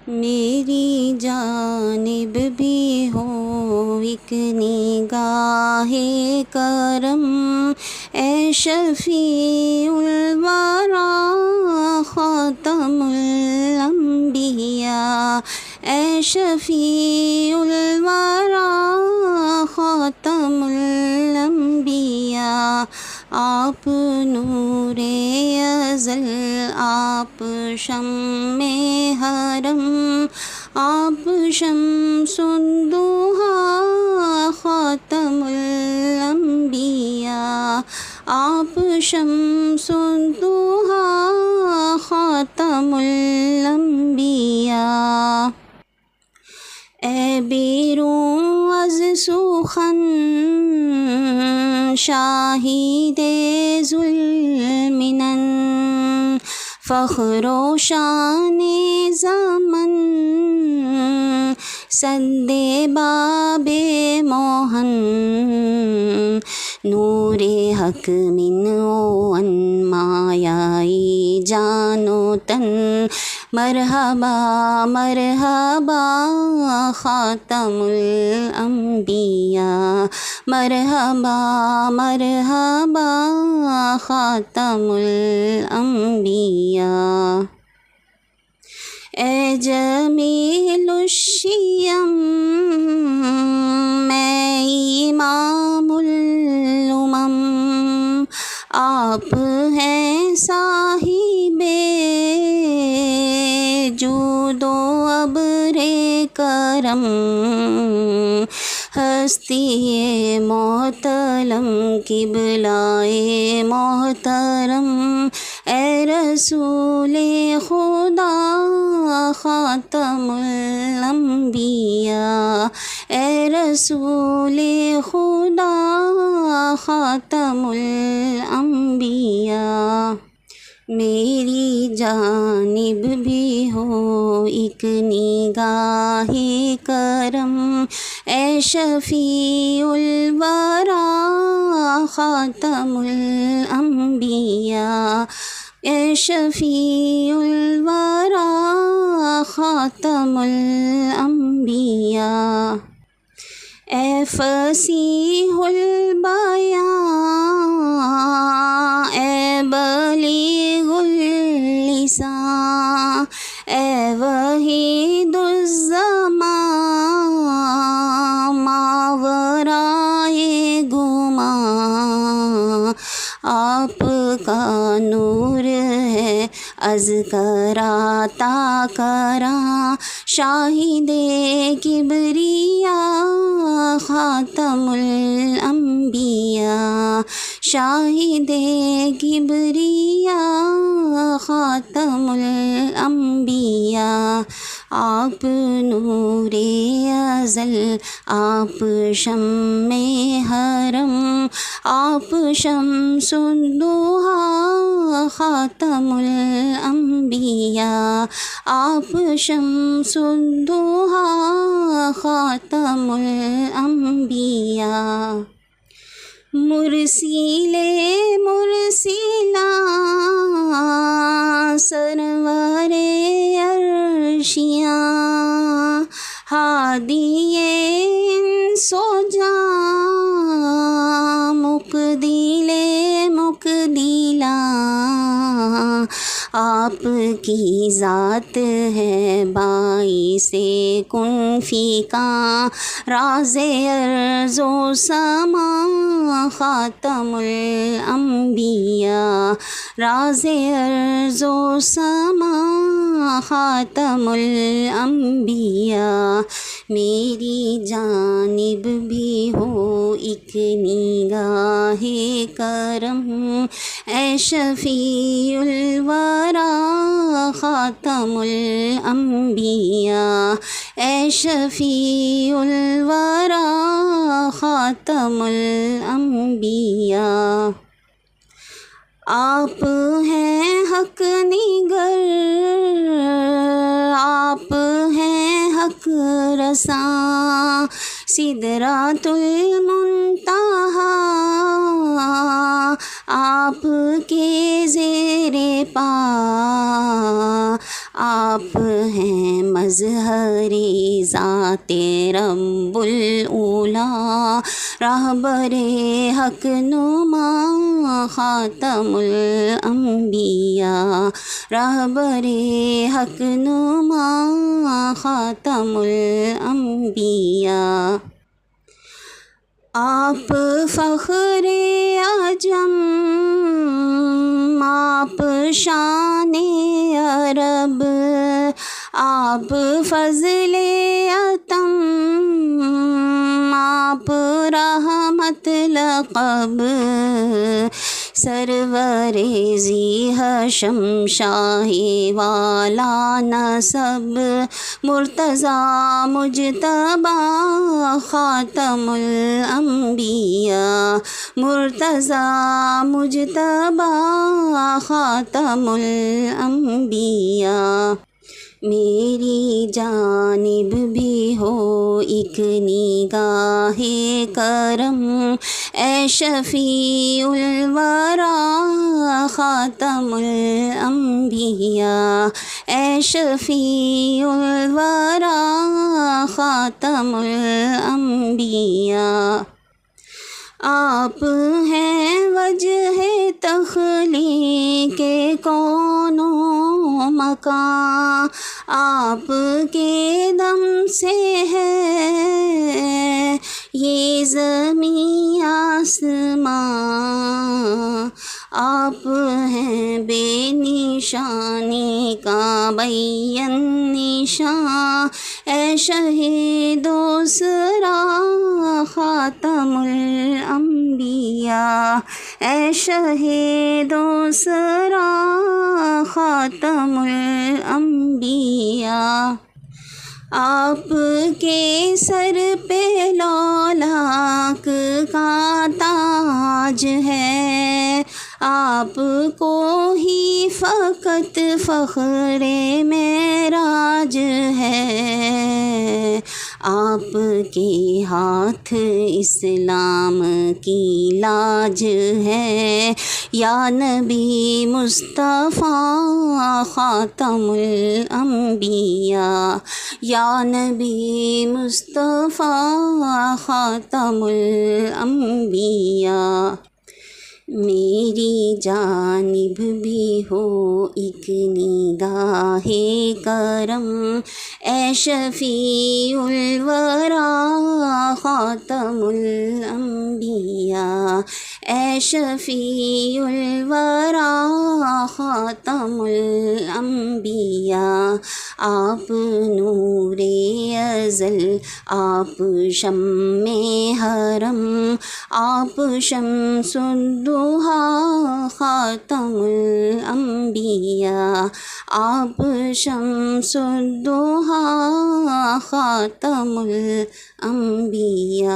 میری جانب بھی ہو ایک نگاہ کرم، اے شفیع الورا خاتم الانبیاء، اے شفیع الورا خاتم الانبیاء۔ آپ نور ازل، آپ شمع حرم، آپ شمس الضحیٰ خاتم الانبیاء، آپ شمس الضحیٰ خاتم الانبیاء۔ اے بیرون از سخن شاہد ذوالمنن، فخر و شان زمن سد باب موہن، نور حق من و مایائی جان و تن، مرحبا مرحبا خاتم الانبیاء، مرحبا مرحبا خاتم الانبیاء۔ اے جمیل الشیم میں امام الامم، آپ ہیں صاحب جود و ابر کرم، ہستی محتلم قبلۂ محترم، اے رسول خدا خاتم الانبیاء، اے رسول خدا خاتم الانبیاء۔ میری جانب بھی ہو ایک نگاہ کرم، اے شفیع الورا خاتم الانبیاء، اے شفیع الورا خاتم الانبیاء۔ اے فصیح البیاں، اے بلیغ اللسان، اے وحید الزمان ماورائے گمان، آپ کا نور ہے از کرا تا کرا، شاہد کبریا خاتم الانبیاء، شاہد کبریا خاتم الانبیاء۔ آپ نور ازل، آپ شمع حرم، آپ شمس الضحیٰ خاتم الانبیاء، آپ شمس الضحیٰ خاتم الانبیاء۔ مرسل مرسلاں سرور عرشیاں، ہادی انس و جاں، مقدل مقدلاں، آپ کی ذات ہے باعث کن فیکاں، راز ارض و سما خاتم الانبیاء، راز ارض و سما خاتم الانبیاء۔ میری جانب بھی ہو ایک نگاہ کرم، اے شفیع الورا خاتم الانبیاء، اے شفیع الورا خاتم الانبیاء۔ آپ ہیں حق نگر، آپ ہیں حق رساں، سدرۃ المنتہیٰ آپ کے زیر پا، آپ ہیں مظہر ذات رب الاولی، رہبر حق نما خاتم الانبیاء، رہبر حق نما خاتم الانبیاء۔ آپ فخر عجم، آپ شان عرب، آپ فضل عتم، آپ رحمت لقب، سرور ذی حشم شاہ والا نسب، مرتضیٰ مجتبیٰ خاتم الانبیاء، مرتضیٰ مجتبیٰ خاتم الانبیاء۔ میری جانب بھی ہو ایک نگاہ کرم، اے شفیع الورا خاتم الانبیاء، اے شفیع الورا خاتم الانبیاء۔ آپ ہیں وجہ تخلیق کون و مکان، آپ کے دم سے ہے یہ زمین آسمان، آپ ہیں بے نشانی کا بین نشان، اے شہید اسرا خاتم الانبیاء، اے شہید اسرا خاتم الانبیاء۔ آپ کے سر پہ لولاک کا تاج ہے، آپ کو ہی فقط فخر معراج ہے، آپ کے ہاتھ اسلام کی لاج ہے، یا نبی مصطفیٰ خاتم الانبیاء، یا نبی مصطفیٰ خاتم الانبیاء۔ میری جانب بھی ہو ایک نگاہ کرم، اے شفیع الورا خاتم الانبیاء، اے شفیع الورا خاتم الانبیاء۔ آپ نور ازل، آپ شمع حرم، آپ شمس الضحیٰ خاتم الانبیاء، آپ شمس الضحیٰ خاتم الانبیاء۔